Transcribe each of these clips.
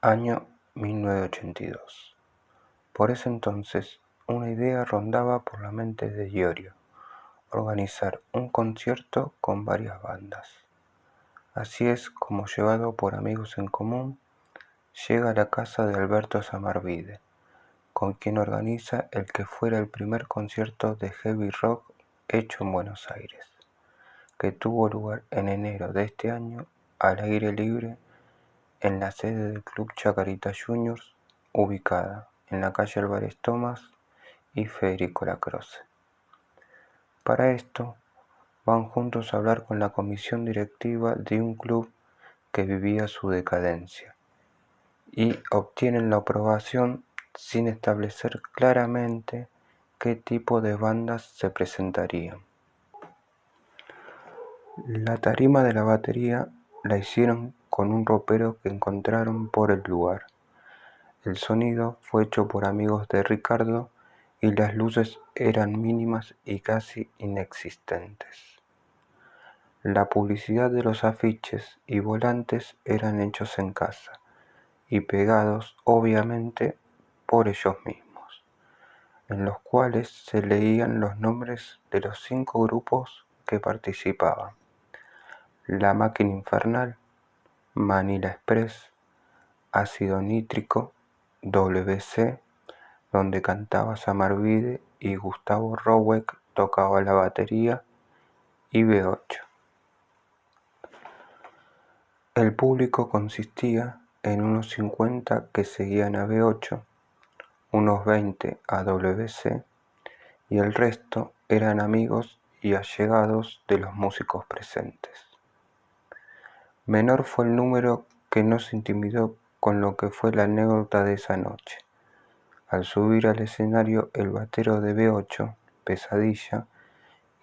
Año 1982. Por ese entonces, una idea rondaba por la mente de Iorio: organizar un concierto con varias bandas. Así es como, llevado por amigos en común, llega a la casa de Alberto Samarvide, con quien organiza el que fuera el primer concierto de heavy rock hecho en Buenos Aires, que tuvo lugar en enero de este año al aire libre en la sede del Club Chacarita Juniors, ubicada en la calle Álvarez Thomas y Federico Lacroze. Para esto, van juntos a hablar con la comisión directiva de un club que vivía su decadencia y obtienen la aprobación sin establecer claramente qué tipo de bandas se presentarían. La tarima de la batería la hicieron con un ropero que encontraron por el lugar. El sonido fue hecho por amigos de Ricardo y las luces eran mínimas y casi inexistentes. La publicidad de los afiches y volantes eran hechos en casa y pegados obviamente por ellos mismos, en los cuales se leían los nombres de los 5 grupos que participaban: La Máquina Infernal, Manila Express, Ácido Nítrico, WC, donde cantaba Samarvide y Gustavo Rowek tocaba la batería, y B8. El público consistía en unos 50 que seguían a B8, unos 20 a WC y el resto eran amigos y allegados de los músicos presentes. Menor fue el número que nos intimidó con lo que fue la anécdota de esa noche. Al subir al escenario el batero de B8, Pesadilla,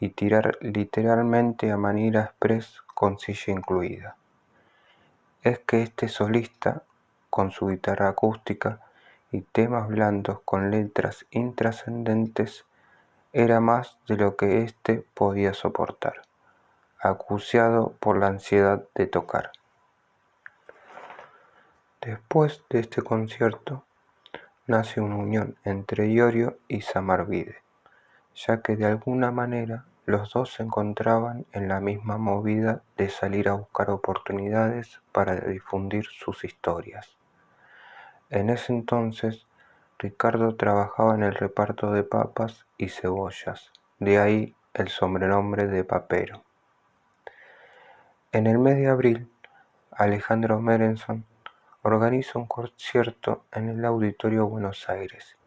y tirar literalmente a Manila Express con silla incluida. Es que este solista, con su guitarra acústica y temas blandos con letras intrascendentes, era más de lo que éste podía soportar, acuciado por la ansiedad de tocar. Después de este concierto, nace una unión entre Iorio y Samarvide, ya que de alguna manera los dos se encontraban en la misma movida de salir a buscar oportunidades para difundir sus historias. En ese entonces, Ricardo trabajaba en el reparto de papas y cebollas, de ahí el sobrenombre de Papero. En el mes de abril, Alejandro Merenson organiza un concierto en el Auditorio Buenos Aires,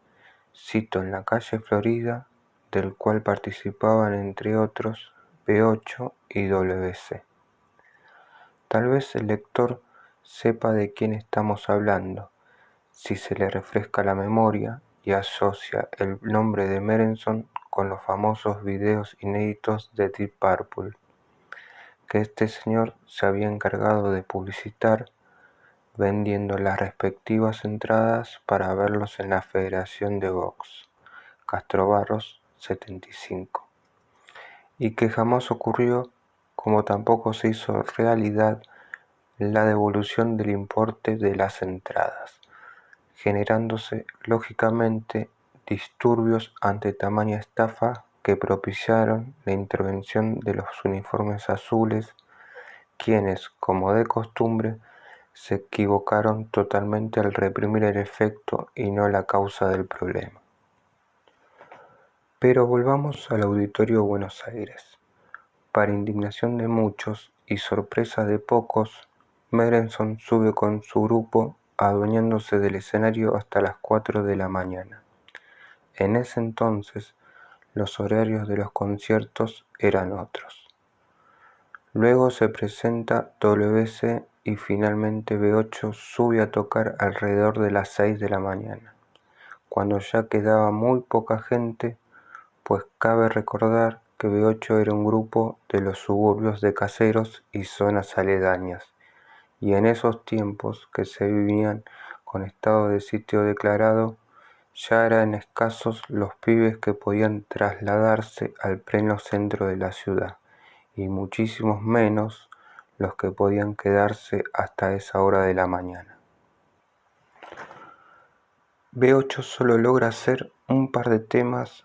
sito en la calle Florida, del cual participaban entre otros B8 y WC. Tal vez el lector sepa de quién estamos hablando, si se le refresca la memoria y asocia el nombre de Merenson con los famosos videos inéditos de Deep Purple, que este señor se había encargado de publicitar vendiendo las respectivas entradas para verlos en la Federación de Box, Castro Barros 75, y que jamás ocurrió, como tampoco se hizo realidad la devolución del importe de las entradas, generándose lógicamente disturbios ante tamaña estafa que propiciaron la intervención de los uniformes azules, quienes, como de costumbre, se equivocaron totalmente al reprimir el efecto y no la causa del problema. Pero volvamos al Auditorio Buenos Aires. Para indignación de muchos y sorpresa de pocos, Merenson sube con su grupo adueñándose del escenario hasta las 4 de la mañana. En ese entonces, los horarios de los conciertos eran otros. Luego se presenta WC y finalmente B8 sube a tocar alrededor de las 6 de la mañana, cuando ya quedaba muy poca gente, pues cabe recordar que B8 era un grupo de los suburbios de Caseros y zonas aledañas, y en esos tiempos que se vivían con estado de sitio declarado, ya eran escasos los pibes que podían trasladarse al pleno centro de la ciudad, y muchísimos menos los que podían quedarse hasta esa hora de la mañana. B8 solo logra hacer un par de temas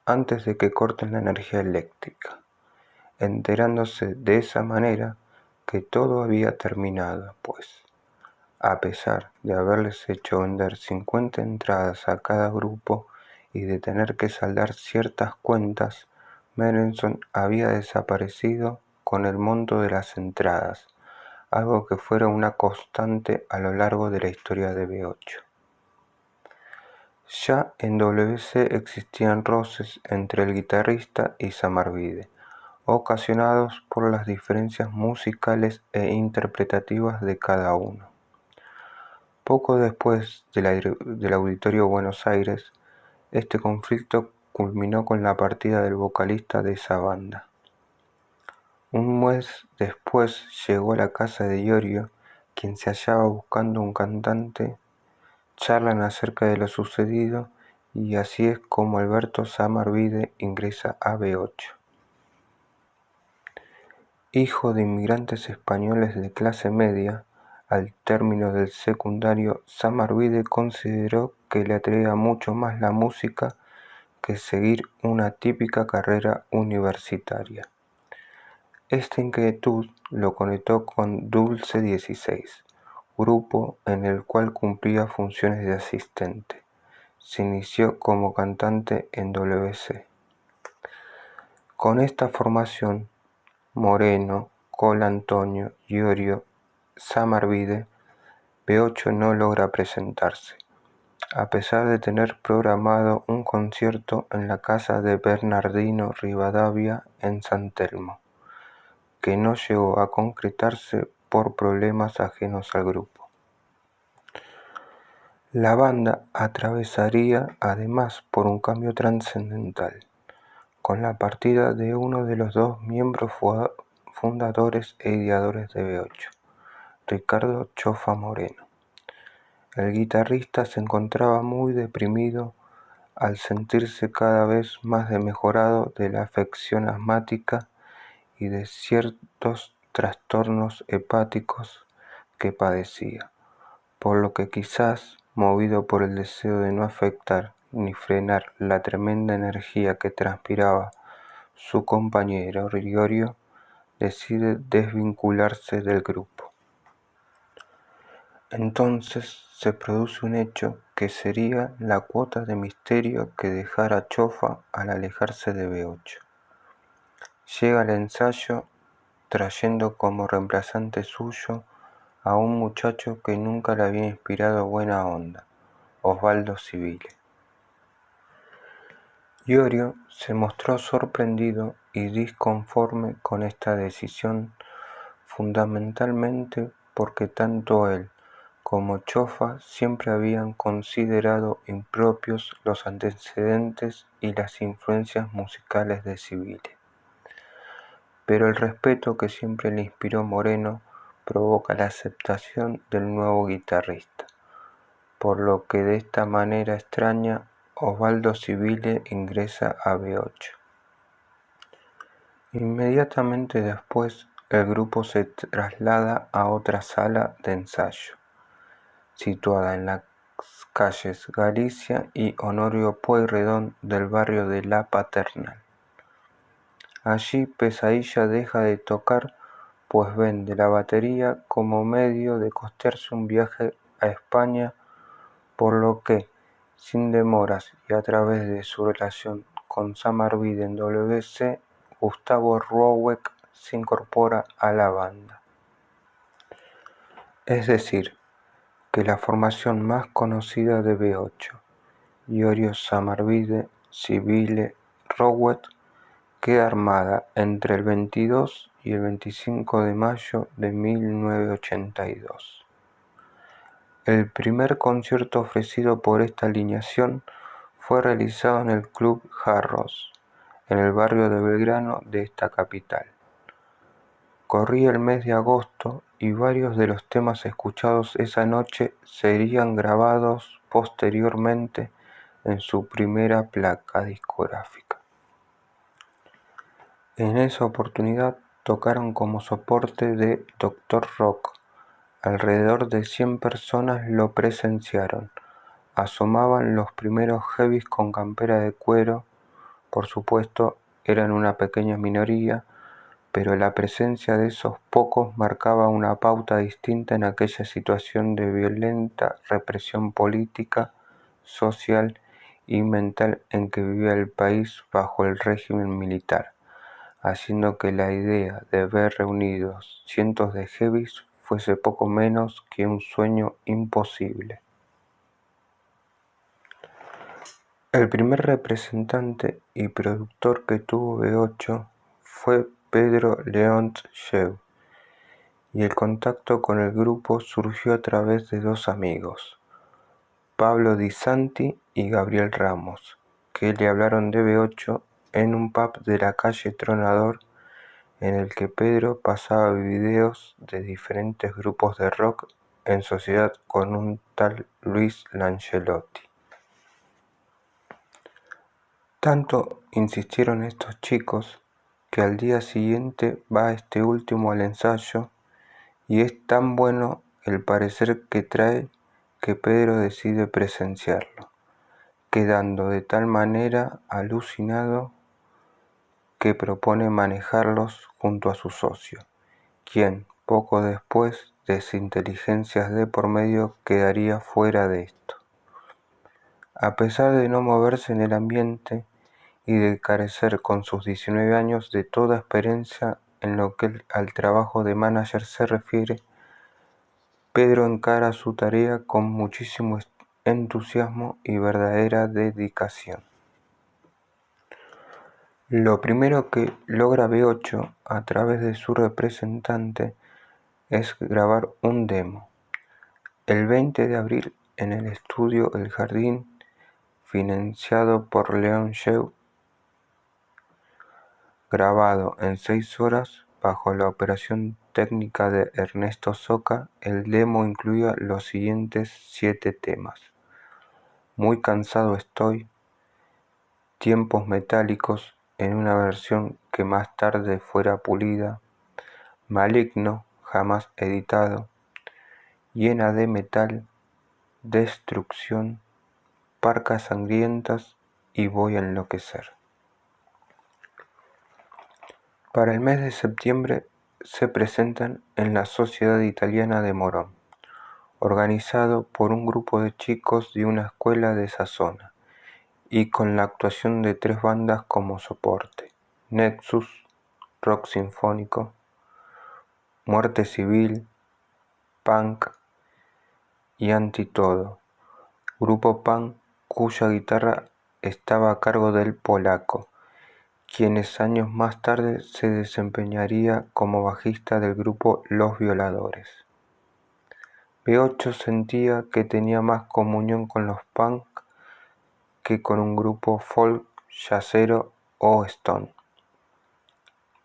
antes de que corten la energía eléctrica, enterándose de esa manera que todo había terminado, pues, a pesar de haberles hecho vender 50 entradas a cada grupo y de tener que saldar ciertas cuentas, Merenson había desaparecido con el monto de las entradas, algo que fuera una constante a lo largo de la historia de B8. Ya en WC existían roces entre el guitarrista y Sam Arvide, ocasionados por las diferencias musicales e interpretativas de cada uno. Poco después del Auditorio Buenos Aires, este conflicto culminó con la partida del vocalista de esa banda. Un mes después llegó a la casa de Iorio, quien se hallaba buscando un cantante. Charlan acerca de lo sucedido y así es como Alberto Sam Arvide ingresa a B8. Hijo de inmigrantes españoles de clase media, al término del secundario, Sam Arvide consideró que le atraía mucho más la música que seguir una típica carrera universitaria. Esta inquietud lo conectó con Dulce 16, grupo en el cual cumplía funciones de asistente. Se inició como cantante en WC. Con esta formación, Moreno, Colantonio, Iorio, Sam Arvide, B8 no logra presentarse, a pesar de tener programado un concierto en la casa de Bernardino Rivadavia en San Telmo, que no llegó a concretarse por problemas ajenos al grupo. La banda atravesaría además por un cambio trascendental, con la partida de uno de los dos miembros fundadores e ideadores de B8, Ricardo Chofa Moreno. El guitarrista se encontraba muy deprimido al sentirse cada vez más desmejorado de la afección asmática y de ciertos trastornos hepáticos que padecía, por lo que quizás, movido por el deseo de no afectar ni frenar la tremenda energía que transpiraba su compañero Iorio, decide desvincularse del grupo. Entonces se produce un hecho que sería la cuota de misterio que dejara Chofa al alejarse de B8. Llega al ensayo trayendo como reemplazante suyo a un muchacho que nunca le había inspirado buena onda, Osvaldo Civile. Iorio se mostró sorprendido y disconforme con esta decisión, fundamentalmente porque tanto él como Chofa siempre habían considerado impropios los antecedentes y las influencias musicales de Civile. Pero el respeto que siempre le inspiró Moreno provoca la aceptación del nuevo guitarrista, por lo que de esta manera extraña Osvaldo Civile ingresa a B8. Inmediatamente después, el grupo se traslada a otra sala de ensayo, situada en las calles Galicia y Honorio Pueyrredón del barrio de La Paternal. Allí Pesadilla deja de tocar, pues vende la batería como medio de costearse un viaje a España, por lo que, sin demoras y a través de su relación con Sam Arvide en WC, Gustavo Roweck se incorpora a la banda. Es decir, que la formación más conocida de B8, Iorio, Sam Arvide, Civile, Roweck, queda armada entre el 22 y el 25 de mayo de 1982. El primer concierto ofrecido por esta alineación fue realizado en el Club Jarros, en el barrio de Belgrano de esta capital. Corría el mes de agosto y varios de los temas escuchados esa noche serían grabados posteriormente en su primera placa discográfica. En esa oportunidad tocaron como soporte de Dr. Rock. Alrededor de 100 personas lo presenciaron, asomaban los primeros heavies con campera de cuero. Por supuesto, eran una pequeña minoría, pero la presencia de esos pocos marcaba una pauta distinta en aquella situación de violenta represión política, social y mental en que vivía el país bajo el régimen militar, haciendo que la idea de ver reunidos cientos de heavies fuese poco menos que un sueño imposible. El primer representante y productor que tuvo B8 fue Pedro Leontjev, y el contacto con el grupo surgió a través de dos amigos, Pablo Di Santi y Gabriel Ramos, que le hablaron de B8 en un pub de la calle Tronador, en el que Pedro pasaba videos de diferentes grupos de rock en sociedad con un tal Luis Langelotti. Tanto insistieron estos chicos que al día siguiente va este último al ensayo, y es tan bueno el parecer que trae que Pedro decide presenciarlo, quedando de tal manera alucinado que propone manejarlos junto a su socio, quien poco después, desinteligencias de por medio, quedaría fuera de esto. A pesar de no moverse en el ambiente y de carecer con sus 19 años de toda experiencia en lo que al trabajo de manager se refiere, Pedro encara su tarea con muchísimo entusiasmo y verdadera dedicación. Lo primero que logra B8 a través de su representante es grabar un demo. El 20 de abril en el estudio El Jardín, financiado por Leontjev, grabado en 6 horas bajo la operación técnica de Ernesto Soca, el demo incluía los siguientes 7 temas: Muy cansado estoy, Tiempos metálicos en una versión que más tarde fuera pulida, Maligno, jamás editado, Hiena de metal, Destrucción, Parcas sangrientas y Voy a enloquecer. Para el mes de septiembre se presentan en la Sociedad Italiana de Morón, organizado por un grupo de chicos de una escuela de esa zona, y con la actuación de 3 bandas como soporte: Nexus, rock sinfónico, Muerte Civil, punk y Anti-Todo, grupo punk cuya guitarra estaba a cargo del polaco, quienes años más tarde se desempeñaría como bajista del grupo Los Violadores. B8 sentía que tenía más comunión con los punk que con un grupo folk, jazzero o stone.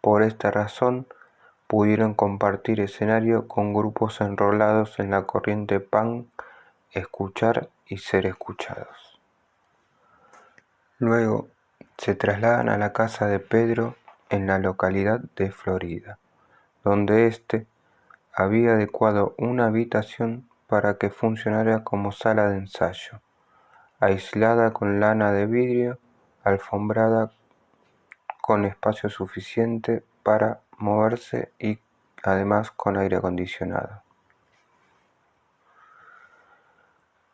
Por esta razón, pudieron compartir escenario con grupos enrolados en la corriente punk, escuchar y ser escuchados. Luego se trasladan a la casa de Pedro en la localidad de Florida, donde éste había adecuado una habitación para que funcionara como sala de ensayo, aislada con lana de vidrio, alfombrada con espacio suficiente para moverse y además con aire acondicionado.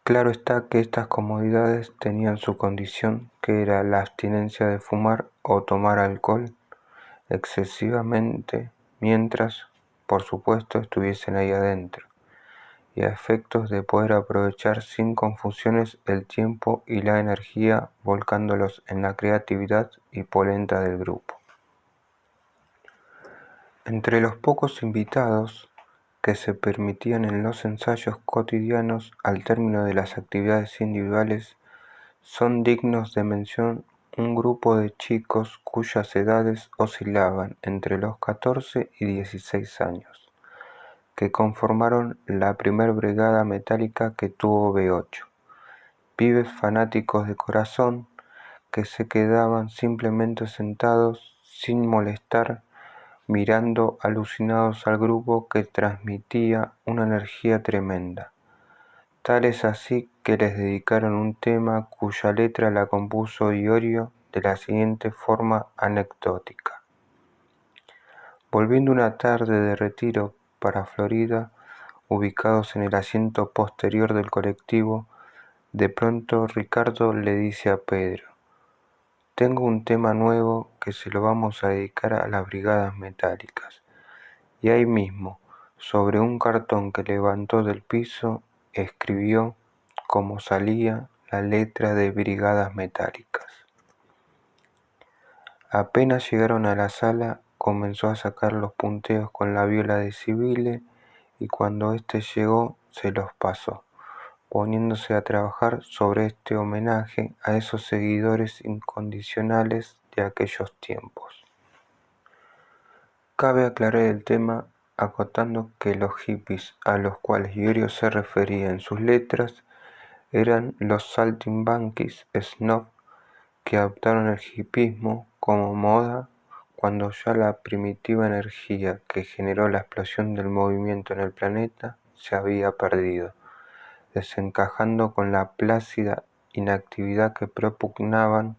Claro está que estas comodidades tenían su condición, que era la abstinencia de fumar o tomar alcohol excesivamente mientras, por supuesto, estuviesen ahí adentro, y a efectos de poder aprovechar sin confusiones el tiempo y la energía, volcándolos en la creatividad y polenta del grupo. Entre los pocos invitados que se permitían en los ensayos cotidianos al término de las actividades individuales, son dignos de mención un grupo de chicos cuyas edades oscilaban entre los 14 y 16 años, que conformaron la primer brigada metálica que tuvo B8, pibes fanáticos de corazón que se quedaban simplemente sentados sin molestar, mirando alucinados al grupo que transmitía una energía tremenda, Tal es así que les dedicaron un tema cuya letra la compuso Iorio de la siguiente forma anecdótica. Volviendo una tarde de retiro para Florida, ubicados en el asiento posterior del colectivo, de pronto Ricardo le dice a Pedro: tengo un tema nuevo que se lo vamos a dedicar a las brigadas metálicas. Y ahí mismo, sobre un cartón que levantó del piso, escribió, como salía, la letra de brigadas metálicas. Apenas llegaron a la sala, comenzó a sacar los punteos con la viola de Cibile y cuando éste llegó se los pasó, poniéndose a trabajar sobre este homenaje a esos seguidores incondicionales de aquellos tiempos. Cabe aclarar el tema acotando que los hippies a los cuales Iorio se refería en sus letras eran los saltimbanquis snob que adoptaron el hippismo como moda cuando ya la primitiva energía que generó la explosión del movimiento en el planeta se había perdido, desencajando con la plácida inactividad que propugnaban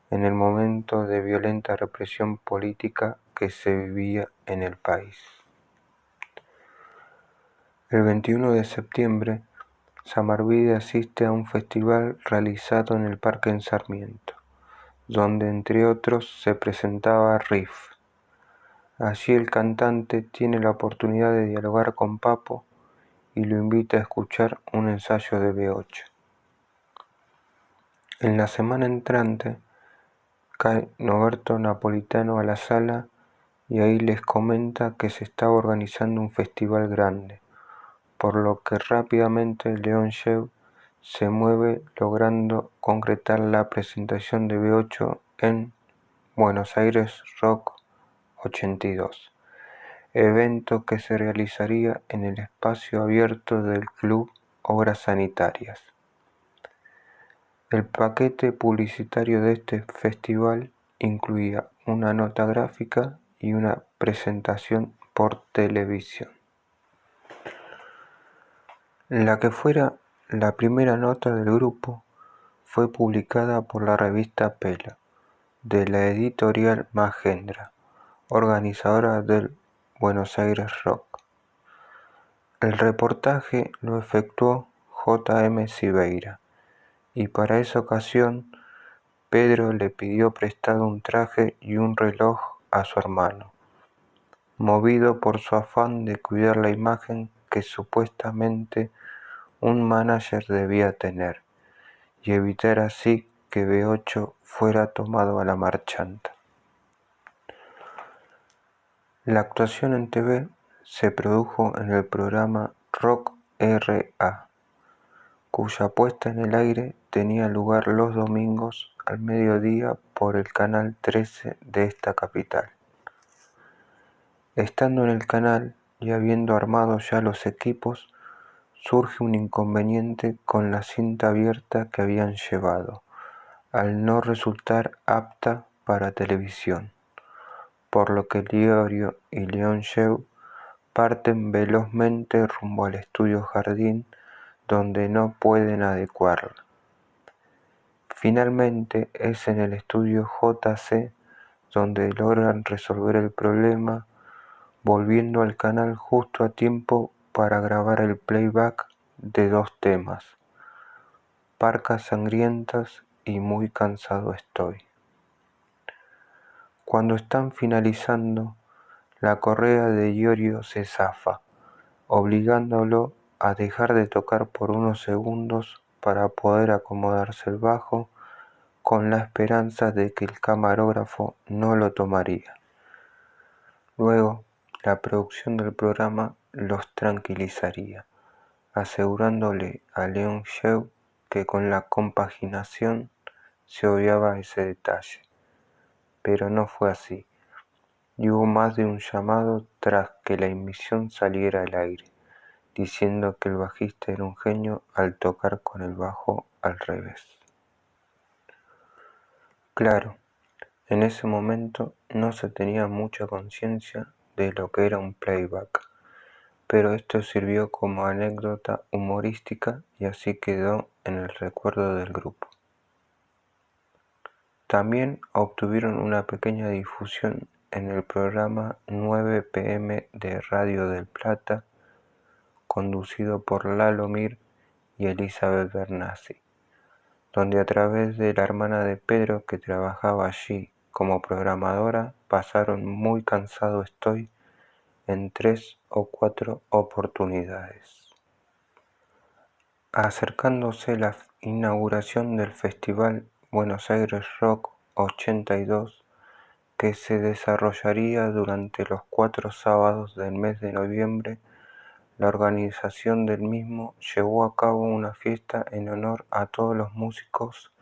en el momento de violenta represión política que se vivía en el país. El 21 de septiembre, Samarvide asiste a un festival realizado en el Parque en Sarmiento, donde entre otros se presentaba Riff. Allí el cantante tiene la oportunidad de dialogar con Papo y lo invita a escuchar un ensayo de B8. En la semana entrante cae Noberto Napolitano a la sala y ahí les comenta que se estaba organizando un festival grande, por lo que rápidamente León Shew se mueve logrando concretar la presentación de B8 en Buenos Aires Rock 82, evento que se realizaría en el espacio abierto del Club Obras Sanitarias. El paquete publicitario de este festival incluía una nota gráfica y una presentación por televisión. La que fuera la primera nota del grupo fue publicada por la revista Pela, de la editorial Magendra, organizadora del Buenos Aires Rock. El reportaje lo efectuó J.M. Silveira, y para esa ocasión Pedro le pidió prestado un traje y un reloj a su hermano, movido por su afán de cuidar la imagen que supuestamente un manager debía tener, y evitar así que B8 fuera tomado a la marchanta. La actuación en TV se produjo en el programa Rock R.A., cuya puesta en el aire tenía lugar los domingos al mediodía por el canal 13 de esta capital. Estando en el canal y habiendo armado ya los equipos, surge un inconveniente con la cinta abierta que habían llevado, al no resultar apta para televisión, por lo que Iorio y León Shew parten velozmente rumbo al estudio Jardín, donde no pueden adecuarla. Finalmente es en el estudio JC donde logran resolver el problema, volviendo al canal justo a tiempo para grabar el playback de dos temas, Parcas Sangrientas y Muy cansado estoy. Cuando están finalizando, la correa de Iorio se zafa, obligándolo a dejar de tocar por unos segundos para poder acomodarse el bajo, con la esperanza de que el camarógrafo no lo tomaría. Luego, la producción del programa los tranquilizaría, asegurándole a León Shew que con la compaginación se obviaba ese detalle. Pero no fue así, y hubo más de un llamado tras que la emisión saliera al aire, diciendo que el bajista era un genio al tocar con el bajo al revés. Claro, en ese momento no se tenía mucha conciencia de lo que era un playback, pero esto sirvió como anécdota humorística y así quedó en el recuerdo del grupo. También obtuvieron una pequeña difusión en el programa 9 p.m. de Radio del Plata, conducido por Lalo Mir y Elizabeth Bernassi, donde a través de la hermana de Pedro, que trabajaba allí como programadora, pasaron Muy cansado estoy en 3 o 4 oportunidades. Acercándose la inauguración del Festival Buenos Aires Rock 82, que se desarrollaría durante los 4 sábados del mes de noviembre, la organización del mismo llevó a cabo una fiesta en honor a todos los músicos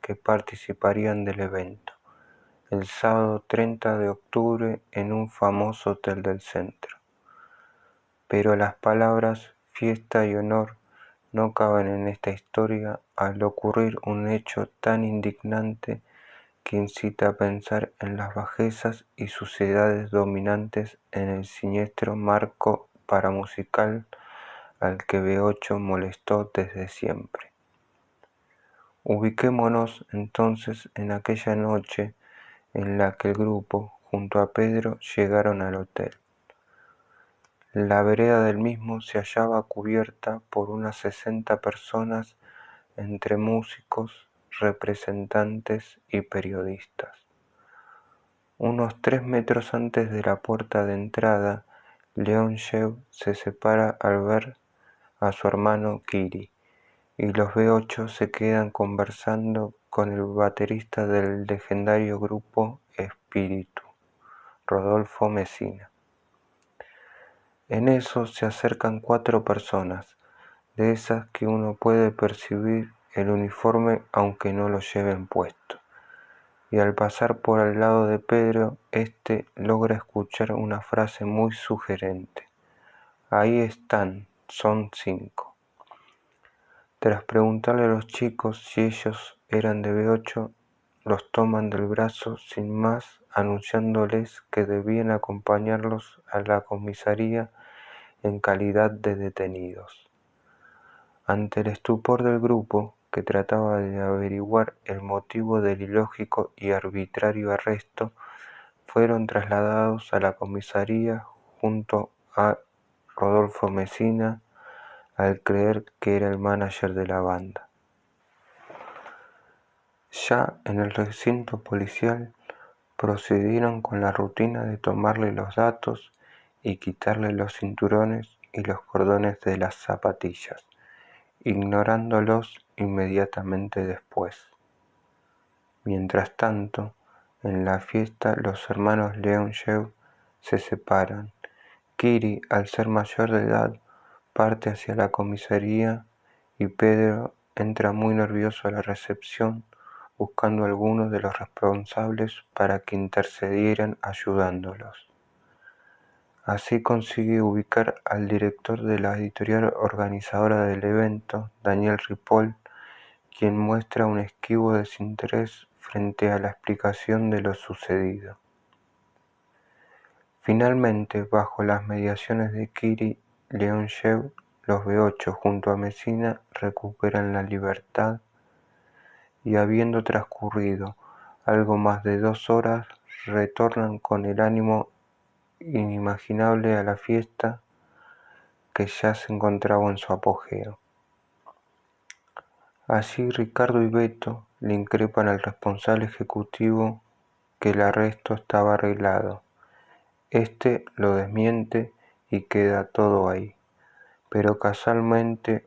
que participarían del evento, el sábado 30 de octubre en un famoso hotel del centro. Pero las palabras fiesta y honor no caben en esta historia al ocurrir un hecho tan indignante que incita a pensar en las bajezas y suciedades dominantes en el siniestro marco paramusical al que B8 molestó desde siempre. Ubiquémonos entonces en aquella noche en la que el grupo, junto a Pedro, llegaron al hotel. La vereda del mismo se hallaba cubierta por unas 60 personas entre músicos, representantes y periodistas. Unos 3 metros antes de la puerta de entrada, Leontjev se separa al ver a su hermano Kiri, y los B8 se quedan conversando con el baterista del legendario grupo Espíritu, Rodolfo Mesina. En eso se acercan 4 personas, de esas que uno puede percibir el uniforme aunque no lo lleven puesto, y al pasar por al lado de Pedro, éste logra escuchar una frase muy sugerente: ahí están, son 5. Tras preguntarle a los chicos si ellos eran de B8, los toman del brazo sin más, anunciándoles que debían acompañarlos a la comisaría en calidad de detenidos. Ante el estupor del grupo, que trataba de averiguar el motivo del ilógico y arbitrario arresto, fueron trasladados a la comisaría junto a Rodolfo Mesina, al creer que era el manager de la banda. Ya en el recinto policial procedieron con la rutina de tomarle los datos y quitarle los cinturones y los cordones de las zapatillas, ignorándolos inmediatamente después. Mientras tanto, en la fiesta los hermanos Leontjev se separan. Kiri, al ser mayor de edad, parte hacia la comisaría y Pedro entra muy nervioso a la recepción buscando a algunos de los responsables para que intercedieran ayudándolos. Así consigue ubicar al director de la editorial organizadora del evento, Daniel Ripoll, quien muestra un esquivo desinterés frente a la explicación de lo sucedido. Finalmente, bajo las mediaciones de Kiri Leontjev, los B8 junto a Mesina recuperan la libertad y, habiendo transcurrido algo más de 2 horas, retornan con el ánimo inimaginable a la fiesta que ya se encontraba en su apogeo. Allí Ricardo y Beto le increpan al responsable ejecutivo que el arresto estaba arreglado. Este lo desmiente y queda todo ahí. Pero casualmente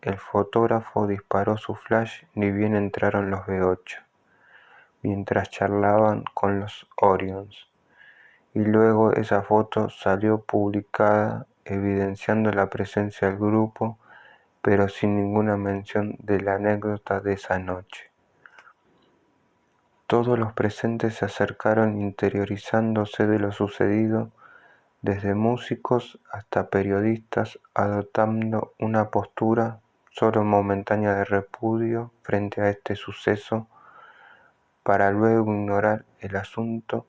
el fotógrafo disparó su flash ni bien entraron los B8, mientras charlaban con los Orions, y luego esa foto salió publicada evidenciando la presencia del grupo, pero sin ninguna mención de la anécdota de esa noche. Todos los presentes se acercaron interiorizándose de lo sucedido, desde músicos hasta periodistas, adoptando una postura solo momentánea de repudio frente a este suceso, para luego ignorar el asunto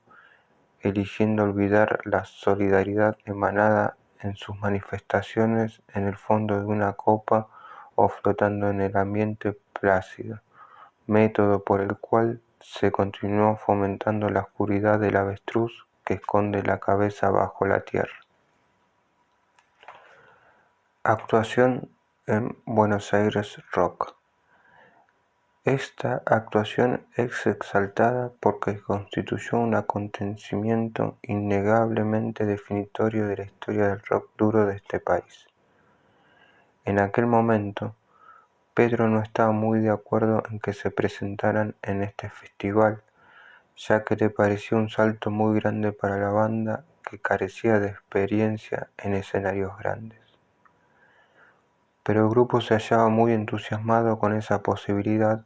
eligiendo olvidar la solidaridad emanada en sus manifestaciones en el fondo de una copa o flotando en el ambiente plácido, método por el cual se continuó fomentando la oscuridad del avestruz que esconde la cabeza bajo la tierra. Actuación en Buenos Aires Rock. Esta actuación es exaltada porque constituyó un acontecimiento innegablemente definitorio de la historia del rock duro de este país. En aquel momento, Pedro no estaba muy de acuerdo en que se presentaran en este festival, ya que le pareció un salto muy grande para la banda que carecía de experiencia en escenarios grandes. Pero el grupo se hallaba muy entusiasmado con esa posibilidad,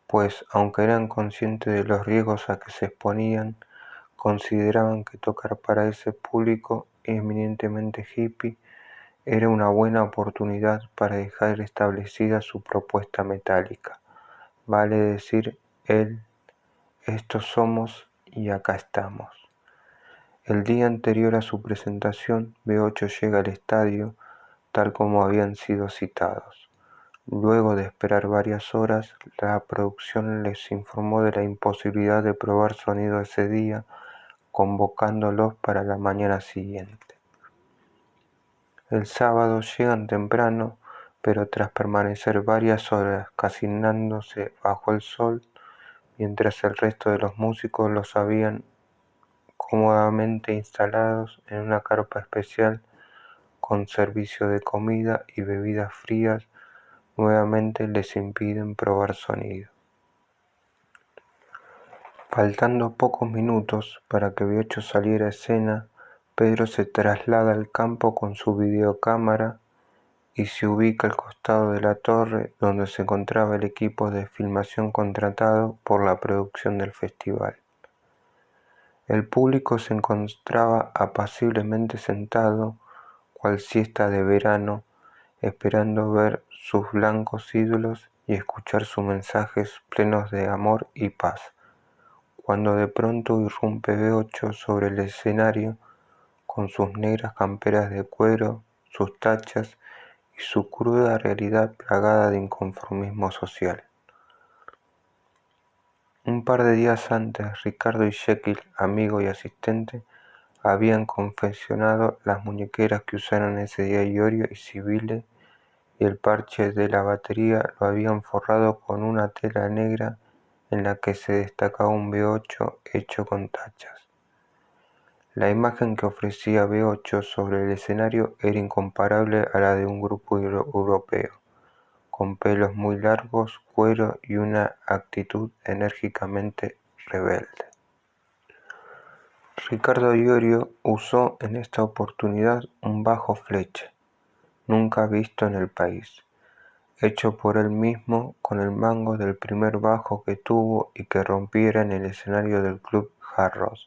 pues aunque eran conscientes de los riesgos a que se exponían, consideraban que tocar para ese público eminentemente hippie era una buena oportunidad para dejar establecida su propuesta metálica, vale decir, estos somos y acá estamos. El día anterior a su presentación, B8 llega al estadio tal como habían sido citados. Luego de esperar varias horas, la producción les informó de la imposibilidad de probar sonido ese día, convocándolos para la mañana siguiente. El sábado llegan temprano, pero tras permanecer varias horas cocinándose bajo el sol, mientras el resto de los músicos los habían cómodamente instalados en una carpa especial con servicio de comida y bebidas frías, nuevamente les impiden probar sonido. Faltando pocos minutos para que B8 saliera a escena, Pedro se traslada al campo con su videocámara y se ubica al costado de la torre donde se encontraba el equipo de filmación contratado por la producción del festival. El público se encontraba apaciblemente sentado, cual siesta de verano, esperando ver sus blancos ídolos y escuchar sus mensajes plenos de amor y paz, cuando de pronto irrumpe B8 sobre el escenario con sus negras camperas de cuero, sus tachas y su cruda realidad plagada de inconformismo social. Un par de días antes, Ricardo y Jekyll, amigo y asistente, habían confeccionado las muñequeras que usaron ese día Iorio y Cibile, y el parche de la batería lo habían forrado con una tela negra en la que se destacaba un B8 hecho con tachas. La imagen que ofrecía B8 sobre el escenario era incomparable a la de un grupo europeo, con pelos muy largos, cuero y una actitud enérgicamente rebelde. Ricardo Iorio usó en esta oportunidad un bajo flecha, nunca visto en el país, hecho por él mismo con el mango del primer bajo que tuvo y que rompiera en el escenario del club Hard Rock.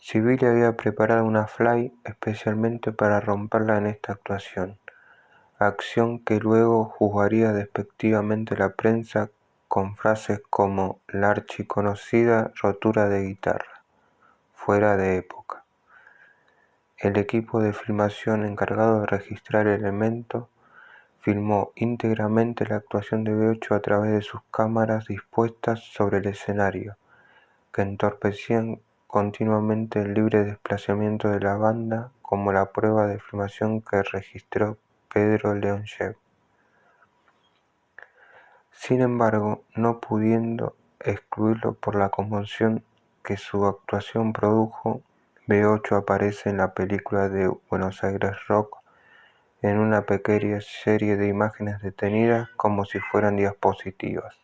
Cibile había preparado una fly especialmente para romperla en esta actuación, acción que luego juzgaría despectivamente la prensa con frases como la archiconocida rotura de guitarra, fuera de época. El equipo de filmación encargado de registrar el elemento filmó íntegramente la actuación de B8 a través de sus cámaras dispuestas sobre el escenario, que entorpecían continuamente el libre desplazamiento de la banda, como la prueba de filmación que registró Pedro Leontjev. Sin embargo, no pudiendo excluirlo por la conmoción que su actuación produjo, B8 aparece en la película de Buenos Aires Rock en una pequeña serie de imágenes detenidas como si fueran diapositivas.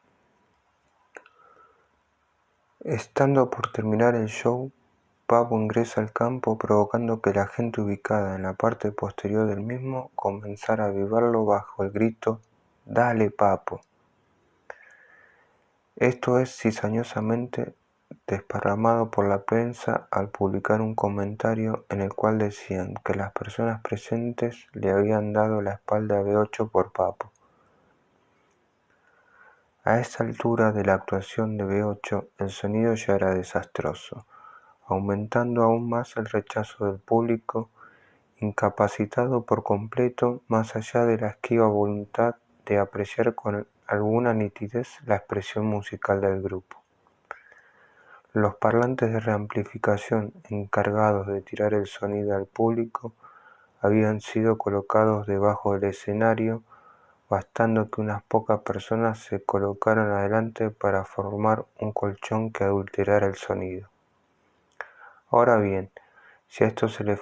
Estando por terminar el show, Papo ingresa al campo provocando que la gente ubicada en la parte posterior del mismo comenzara a vivarlo bajo el grito «¡Dale, Papo!». Esto es cizañosamente desparramado por la prensa al publicar un comentario en el cual decían que las personas presentes le habían dado la espalda a B8 por Papo. A esta altura de la actuación de B8 el sonido ya era desastroso, aumentando aún más el rechazo del público, incapacitado por completo, más allá de la esquiva voluntad de apreciar con alguna nitidez la expresión musical del grupo. Los parlantes de reamplificación encargados de tirar el sonido al público habían sido colocados debajo del escenario, bastando que unas pocas personas se colocaran adelante para formar un colchón que adulterara el sonido. Ahora bien, si a esto se le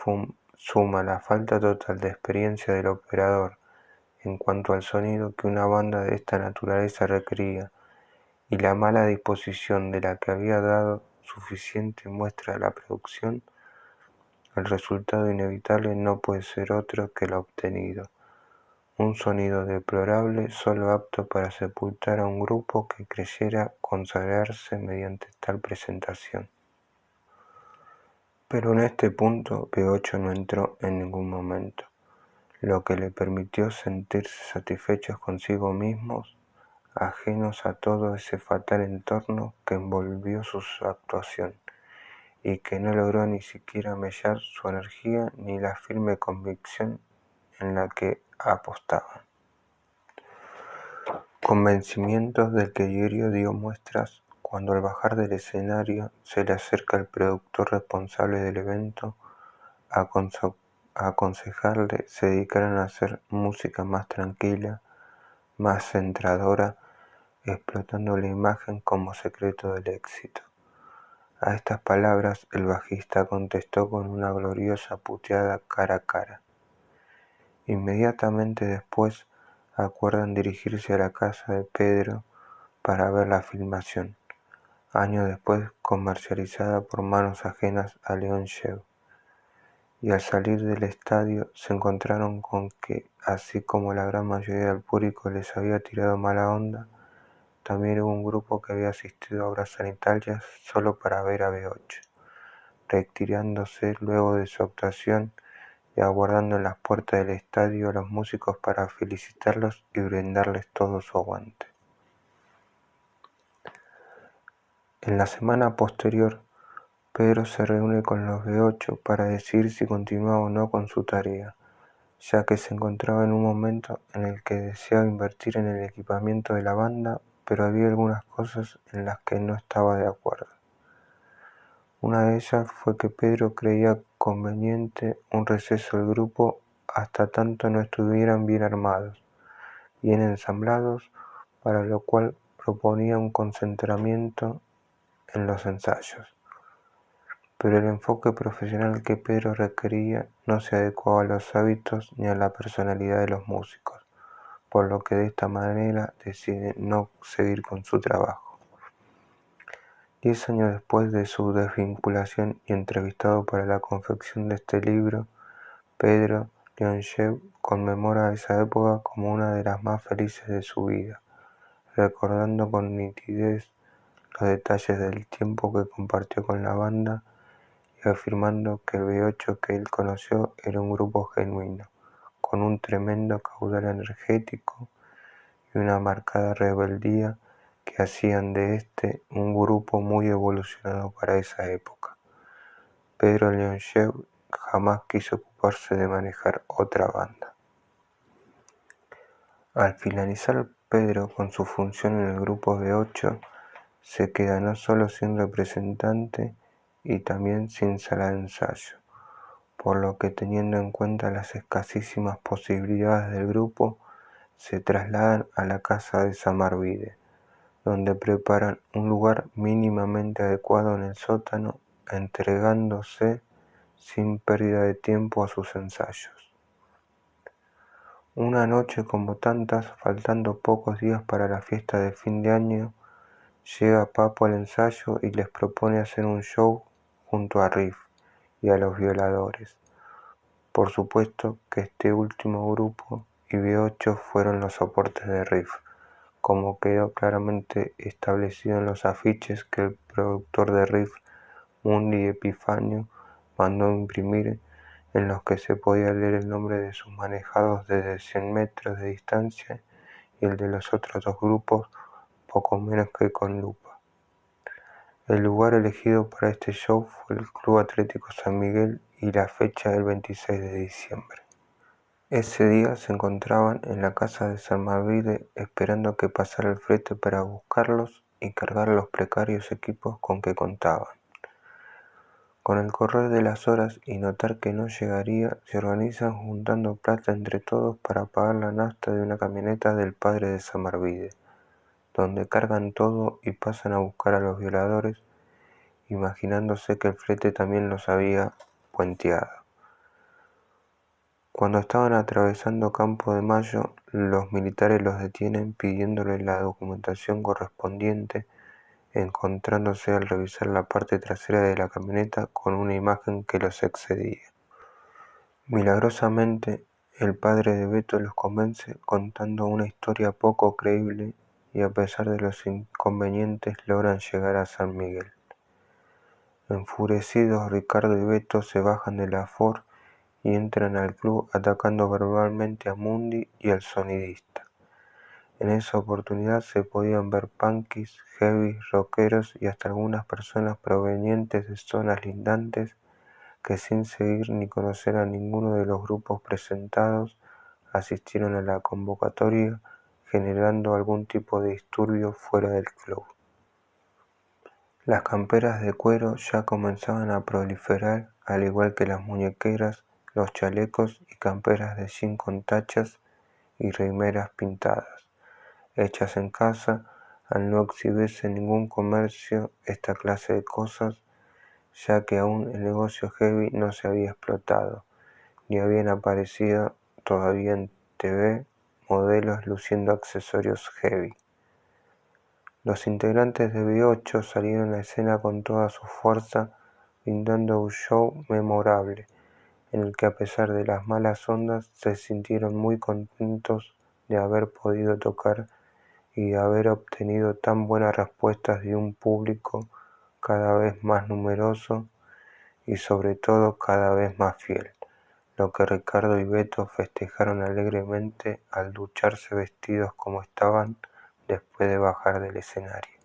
suma la falta total de experiencia del operador en cuanto al sonido que una banda de esta naturaleza requería, y la mala disposición de la que había dado suficiente muestra a la producción, el resultado inevitable no puede ser otro que el obtenido: un sonido deplorable, solo apto para sepultar a un grupo que creyera consagrarse mediante tal presentación. Pero en este punto B8 no entró en ningún momento, lo que le permitió sentirse satisfechos consigo mismos, ajenos a todo ese fatal entorno que envolvió su actuación, y que no logró ni siquiera mellar su energía ni la firme convicción en la que apostaban. Convencimientos del que Giorgio dio muestras cuando al bajar del escenario se le acerca el productor responsable del evento a aconsejarle se dedicaran a hacer música más tranquila, más centradora, explotando la imagen como secreto del éxito. A estas palabras el bajista contestó con una gloriosa puteada cara a cara. Inmediatamente después acuerdan dirigirse a la casa de Pedro para ver la filmación, años después comercializada por manos ajenas a Leon Shew. Y al salir del estadio se encontraron con que, así como la gran mayoría del público les había tirado mala onda, también hubo un grupo que había asistido a obras sanitarias solo para ver a B8, retirándose luego de su actuación y aguardando en las puertas del estadio a los músicos para felicitarlos y brindarles todo su aguante. En la semana posterior, Pedro se reúne con los B8 para decidir si continuaba o no con su tarea, ya que se encontraba en un momento en el que deseaba invertir en el equipamiento de la banda, pero había algunas cosas en las que no estaba de acuerdo. Una de ellas fue que Pedro creía conveniente un receso del grupo hasta tanto no estuvieran bien armados, bien ensamblados, para lo cual proponía un concentramiento en los ensayos. Pero el enfoque profesional que Pedro requería no se adecuaba a los hábitos ni a la personalidad de los músicos, por lo que de esta manera decide no seguir con su trabajo. 10 años después de su desvinculación y entrevistado para la confección de este libro, Pedro Leon Shew conmemora esa época como una de las más felices de su vida, recordando con nitidez los detalles del tiempo que compartió con la banda y afirmando que el B8 que él conoció era un grupo genuino, con un tremendo caudal energético y una marcada rebeldía que hacían de este un grupo muy evolucionado para esa época. Pedro Leon Shew jamás quiso ocuparse de manejar otra banda. Al finalizar Pedro con su función en el grupo B8, se queda no solo sin representante y también sin sala de ensayo, por lo que, teniendo en cuenta las escasísimas posibilidades del grupo, se trasladan a la casa de Samarvide, donde preparan un lugar mínimamente adecuado en el sótano, entregándose sin pérdida de tiempo a sus ensayos. Una noche como tantas, faltando pocos días para la fiesta de fin de año, llega Papo al ensayo y les propone hacer un show junto a Riff y a los Violadores. Por supuesto que este último grupo y B8 fueron los soportes de Riff, como quedó claramente establecido en los afiches que el productor de Riff, Mundi Epifanio, mandó imprimir, en los que se podía leer el nombre de sus manejados desde 100 metros de distancia y el de los otros dos grupos poco menos que con lupa. El lugar elegido para este show fue el Club Atlético San Miguel y la fecha el 26 de diciembre. Ese día se encontraban en la casa de Samarvide esperando que pasara el flete para buscarlos y cargar los precarios equipos con que contaban. Con el correr de las horas y notar que no llegaría, se organizan juntando plata entre todos para pagar la nafta de una camioneta del padre de Samarvide, donde cargan todo y pasan a buscar a los violadores, imaginándose que el flete también los había puenteado. Cuando estaban atravesando Campo de Mayo, los militares los detienen pidiéndole la documentación correspondiente, encontrándose al revisar la parte trasera de la camioneta con una imagen que los excedía. Milagrosamente, el padre de Beto los convence contando una historia poco creíble y a pesar de los inconvenientes logran llegar a San Miguel. Enfurecidos, Ricardo y Beto se bajan de la Ford y entran al club atacando verbalmente a Mundi y al sonidista. En esa oportunidad se podían ver punkis, heavies, rockeros y hasta algunas personas provenientes de zonas lindantes que sin seguir ni conocer a ninguno de los grupos presentados asistieron a la convocatoria, generando algún tipo de disturbio fuera del club. Las camperas de cuero ya comenzaban a proliferar, al igual que las muñequeras, los chalecos y camperas de jean con tachas y remeras pintadas, hechas en casa, al no exhibirse en ningún comercio esta clase de cosas, ya que aún el negocio heavy no se había explotado, ni habían aparecido todavía en TV modelos luciendo accesorios heavy. Los integrantes de B8 salieron a escena con toda su fuerza, brindando un show memorable, en el que a pesar de las malas ondas se sintieron muy contentos de haber podido tocar y de haber obtenido tan buenas respuestas de un público cada vez más numeroso y sobre todo cada vez más fiel, lo que Ricardo y Beto festejaron alegremente al ducharse vestidos como estaban después de bajar del escenario.